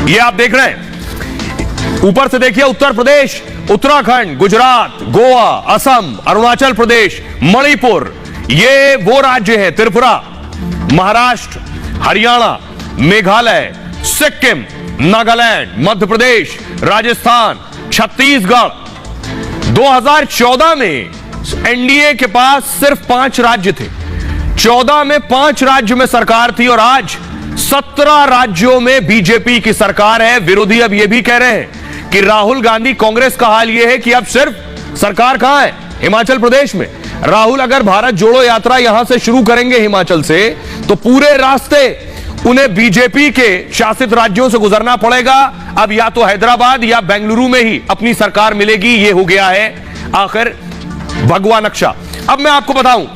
ये आप देख रहे हैं, ऊपर से देखिए उत्तर प्रदेश, उत्तराखंड, गुजरात, गोवा, असम, अरुणाचल प्रदेश, मणिपुर, ये वो राज्य हैं, त्रिपुरा, महाराष्ट्र, हरियाणा, मेघालय, सिक्किम, नागालैंड, मध्य प्रदेश, राजस्थान, छत्तीसगढ़। 2014 में एनडीए के पास सिर्फ 5 राज्य थे, 14 में 5 राज्य में सरकार थी और आज 17 राज्यों में बीजेपी की सरकार है। विरोधी अब यह भी कह रहे हैं कि राहुल गांधी, कांग्रेस का हाल यह है कि अब सिर्फ सरकार कहां है, हिमाचल प्रदेश में। राहुल अगर भारत जोड़ो यात्रा यहां से शुरू करेंगे हिमाचल से, तो पूरे रास्ते उन्हें बीजेपी के शासित राज्यों से गुजरना पड़ेगा। अब या तो हैदराबाद या बेंगलुरु में ही अपनी सरकार मिलेगी, यह हो गया है आखिर भगवा नक्शा। अब मैं आपको बताऊं,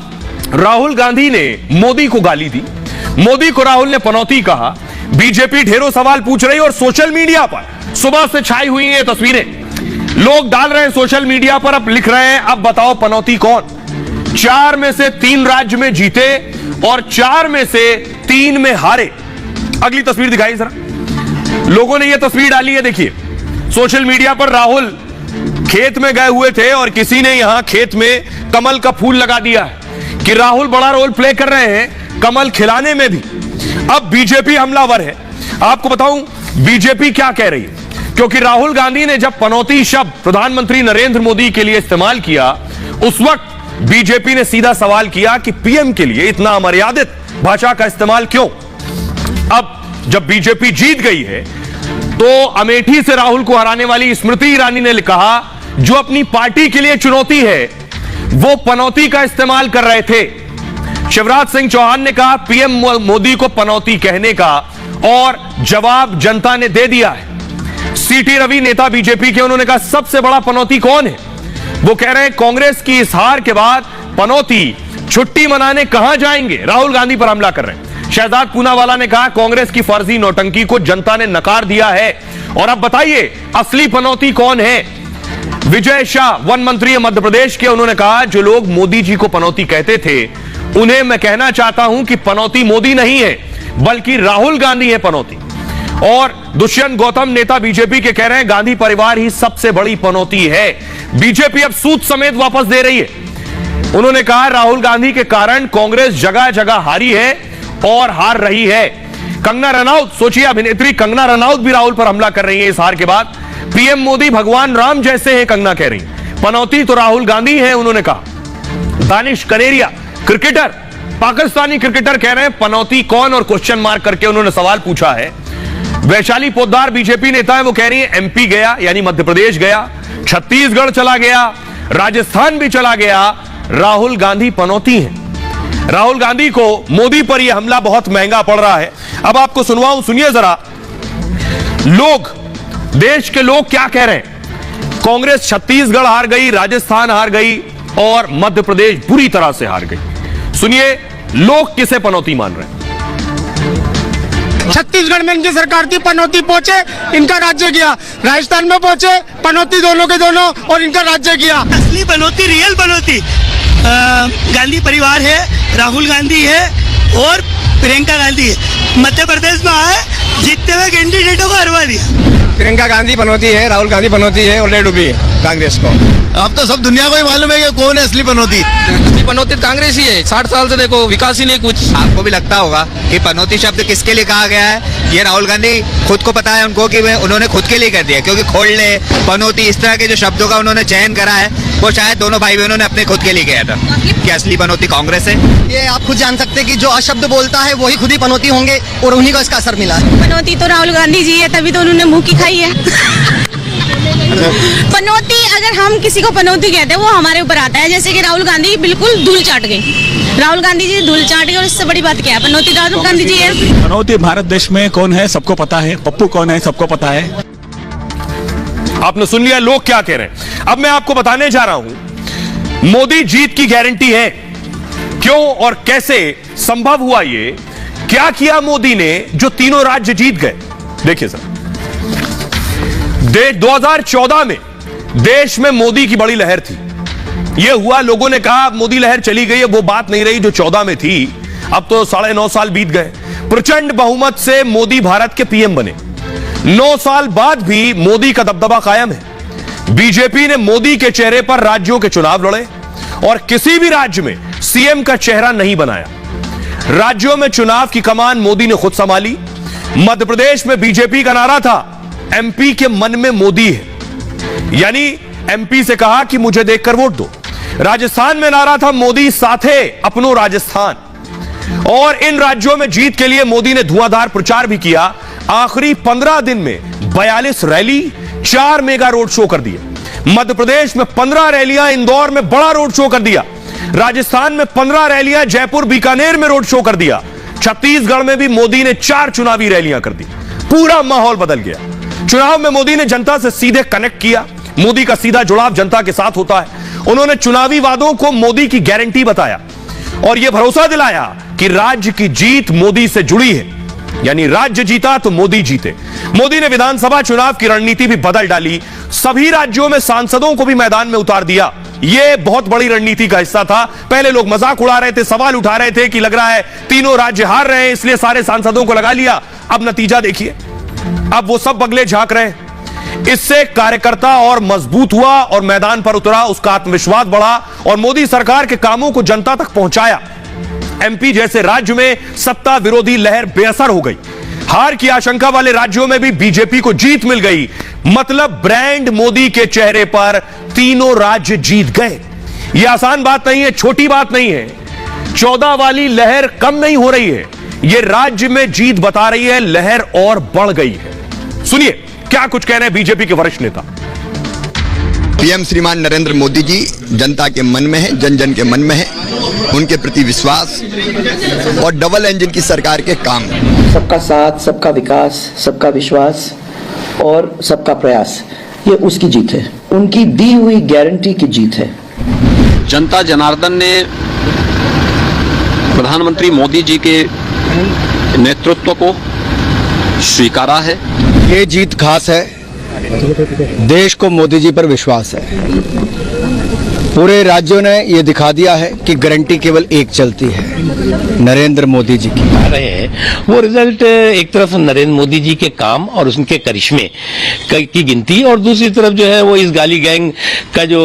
राहुल गांधी ने मोदी को गाली दी, मोदी को राहुल ने पनौती कहा, बीजेपी ढेरों सवाल पूछ रही है और सोशल मीडिया पर सुबह से छाई हुई हैं तस्वीरें, लोग डाल रहे हैं सोशल मीडिया पर, अब लिख रहे हैं अब बताओ पनौती कौन। 4 में से 3 राज्य में जीते और 4 में से 3 में हारे। अगली तस्वीर दिखाई जरा, लोगों ने यह तस्वीर डाली है, देखिए सोशल मीडिया पर। राहुल खेत में गए हुए थे और किसी ने यहां खेत में कमल का फूल लगा दिया है कि राहुल बड़ा रोल प्ले कर रहे हैं कमल खिलाने में भी। अब बीजेपी हमलावर है। आपको बताऊं बीजेपी क्या कह रही है, क्योंकि राहुल गांधी ने जब पनौती शब्द प्रधानमंत्री नरेंद्र मोदी के लिए इस्तेमाल किया, उस वक्त बीजेपी ने सीधा सवाल किया कि पीएम के लिए इतना अमर्यादित भाषा का इस्तेमाल क्यों। अब जब बीजेपी जीत गई है तो अमेठी से राहुल को हराने वाली स्मृति ईरानी ने कहा, जो अपनी पार्टी के लिए चुनौती है वो पनौती का इस्तेमाल कर रहे थे। शिवराज सिंह चौहान ने कहा पीएम मोदी को पनौती कहने का, और जवाब जनता ने दे दिया है। सीटी रवि नेता बीजेपी के, उन्होंने कहा सबसे बड़ा पनौती कौन है, वो कह रहे हैं कांग्रेस की इस हार के बाद पनौती छुट्टी मनाने कहां जाएंगे, राहुल गांधी पर हमला कर रहे हैं। शहजाद पूनावाला ने कहा कांग्रेस की फर्जी नौटंकी को जनता ने नकार दिया है, और अब बताइए असली पनौती कौन है। विजय शाह, वन मंत्री है मध्य प्रदेश के, उन्होंने कहा जो लोग मोदी जी को पनौती कहते थे उन्हें मैं कहना चाहता हूं कि पनौती मोदी नहीं है बल्कि राहुल गांधी है पनौती। और दुष्यंत गौतम, नेता बीजेपी के, कह रहे हैं गांधी परिवार ही सबसे बड़ी पनौती है। बीजेपी अब सूद समेत वापस दे रही है। उन्होंने कहा राहुल गांधी के कारण कांग्रेस जगह जगह हारी है और हार रही है। कंगना रनौत, सोचिए अभिनेत्री कंगना रनौत भी राहुल पर हमला कर रही है इस हार के बाद। पीएम मोदी भगवान राम जैसे हैं, कंगना कह रही, पनौती तो राहुल गांधी है, उन्होंने कहा। दानिश कनेरिया, क्रिकेटर, पाकिस्तानी क्रिकेटर, कह रहे हैं पनौती कौन, और क्वेश्चन मार्क करके उन्होंने सवाल पूछा है। वैशाली पोद्दार बीजेपी नेता है, वो कह रही है एमपी गया यानी मध्य प्रदेश गया, छत्तीसगढ़ चला गया, राजस्थान भी चला गया, राहुल गांधी पनौती है। राहुल गांधी को मोदी पर यह हमला बहुत महंगा पड़ रहा है। अब आपको सुनवाऊं, सुनिए जरा, लोग, देश के लोग क्या कह रहे हैं। कांग्रेस छत्तीसगढ़ हार गई, राजस्थान हार गई और मध्य प्रदेश बुरी तरह से हार गई। सुनिए लोग किसे पनौती मान रहे हैं। छत्तीसगढ़ में इनकी सरकार थी, पनौती पहुंचे, इनका राज्य गया। राजस्थान में पहुंचे, पनौती दोनों के दोनों और इनका राज्य गया। असली पनौती, रियल पनौती गांधी परिवार है, राहुल गांधी है और प्रियंका गांधी है। मध्य प्रदेश में आए, जीतते हुए कैंडिडेटों को हरवा दिया। प्रियंका गांधी पनौती है, राहुल गांधी पनौती है और रेड डूबी कांग्रेस को। अब तो सब दुनिया को ही मालूम है कि कौन है असली पनौती। असली पनौती कांग्रेस ही है। 60 साल से देखो विकास ही नहीं कुछ। आपको भी लगता होगा कि पनौती शब्द किसके लिए कहा गया है। ये राहुल गांधी खुद को पता है उनको कि उन्होंने खुद के लिए कर दिया, क्योंकि खोलने, पनौती, इस तरह के जो शब्दों का उन्होंने चयन करा है वो शायद दोनों भाई बहनों ने अपने खुद के लिए किया था। कि असली पनौती कांग्रेस है, ये आप खुद जान सकते हैं कि जो अशब्द बोलता है वही खुद ही पनौती होंगे और उन्हीं को इसका असर मिला है। पनौती तो राहुल गांधी जी है, तभी तो उन्होंने मुंह की खाई है। पनौती, अगर हम किसी को पनौती कहते हैं वो हमारे ऊपर आता है, जैसे कि राहुल गांधी बिल्कुल धूल चाट गई। राहुल गांधी जी धूल चाट गए और इससे बड़ी बात क्या है। पनौती राहुल गांधी जी है। पनौती भारत देश में कौन है सबको पता है, पप्पू कौन है सबको पता है। आपने सुन लिया लोग क्या कह रहे हैं। अब मैं आपको बताने जा रहा हूं मोदी जीत की गारंटी है। क्यों और कैसे संभव हुआ ये, क्या किया मोदी ने जो तीनों राज्य जीत गए। देखिए सर, 2014 में देश में मोदी की बड़ी लहर थी। यह हुआ, लोगों ने कहा मोदी लहर चली गई है, वो बात नहीं रही जो 14 में थी। अब तो 9.5 साल बीत गए। प्रचंड बहुमत से मोदी भारत के पीएम बने। 9 साल बाद भी मोदी का दबदबा कायम है। बीजेपी ने मोदी के चेहरे पर राज्यों के चुनाव लड़े और किसी भी राज्य में सीएम का चेहरा नहीं बनाया। राज्यों में चुनाव की कमान मोदी ने खुद संभाली। मध्य प्रदेश में बीजेपी का नारा था, एमपी के मन में मोदी है, यानी एमपी से कहा कि मुझे देखकर वोट दो। राजस्थान में नारा था, मोदी साथे अपनो राजस्थान। और इन राज्यों में जीत के लिए मोदी ने धुआंधार प्रचार भी किया। आखिरी 15 दिन में 42 रैली, 4 मेगा रोड शो कर दिए। मध्य प्रदेश में 15 रैलियां, इंदौर में बड़ा रोड शो कर दिया। राजस्थान में 15 रैलियां, जयपुर बीकानेर में रोड शो कर दिया। छत्तीसगढ़ में भी मोदी ने 4 चुनावी रैलियां कर दी। पूरा माहौल बदल गया। चुनाव में मोदी ने जनता से सीधे कनेक्ट किया। मोदी का सीधा जुड़ाव जनता के साथ होता है। उन्होंने चुनावी वादों को मोदी की गारंटी बताया और यह भरोसा दिलाया कि राज्य की जीत मोदी से जुड़ी है, यानी राज्य जीता तो मोदी जीते। मोदी ने विधानसभा चुनाव की रणनीति भी बदल डाली। सभी राज्यों में सांसदों को भी मैदान में उतार दिया। यह बहुत बड़ी रणनीति का हिस्सा था। पहले लोग मजाक उड़ा रहे थे, सवाल उठा रहे थे कि लग रहा है तीनों राज्य हार रहे हैं इसलिए सारे सांसदों को लगा लिया। अब नतीजा देखिए, अब वो सब बगले झांक रहे हैं। इससे कार्यकर्ता और मजबूत हुआ और मैदान पर उतरा, उसका आत्मविश्वास बढ़ा और मोदी सरकार के कामों को जनता तक पहुंचाया। एमपी जैसे राज्य में सत्ता विरोधी लहर बेअसर हो गई। हार की आशंका वाले राज्यों में भी बीजेपी को जीत मिल गई। मतलब ब्रांड मोदी के चेहरे पर तीनों राज्य जीत गए। यह आसान बात नहीं है, छोटी बात नहीं है। 14 वाली लहर कम नहीं हो रही है, यह राज्य में जीत बता रही है, लहर और बढ़ गई है। सुनिए क्या कुछ कह रहे हैं बीजेपी के वरिष्ठ नेता। पीएम श्रीमान नरेंद्र मोदी जी जनता के मन में है, जन जन के मन में है। उनके प्रति विश्वास और डबल इंजन की सरकार के काम। सबका साथ, सबका विकास, सबका विश्वास और सबका प्रयास, ये उसकी जीत है। उनकी दी हुई गारंटी की जीत है। जनता जनार्दन ने प्रधानमंत्री मोदी जी के नेतृत्व को स्वीकारा है। ये जीत खास है। देश को मोदी जी पर विश्वास है। पूरे राज्यों ने ये दिखा दिया है कि गारंटी केवल एक चलती है, नरेंद्र मोदी जी की। रहे हैं वो रिजल्ट एक तरफ नरेंद्र मोदी जी के काम और उनके करिश्मे की गिनती, और दूसरी तरफ जो है वो इस गाली गैंग का जो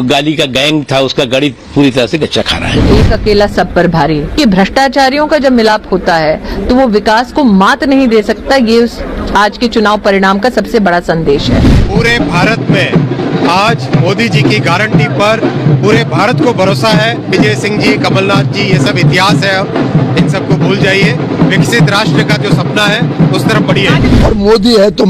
गाली का गैंग था उसका गणित पूरी तरह से कच्चा खा रहा है। एक अकेला सब पर भारी। ये भ्रष्टाचारियों का जब मिलाप होता है तो वो विकास को मात नहीं दे सकता। ये आज के चुनाव परिणाम का सबसे बड़ा संदेश है। पूरे भारत में आज मोदी जी की गारंटी पर पूरे भारत को भरोसा है। विजय सिंह जी, कमलनाथ जी, ये सब इतिहास है, इन सबको भूल जाइए। विकसित राष्ट्र का जो सपना है उस तरफ बढ़िए। और मोदी है तो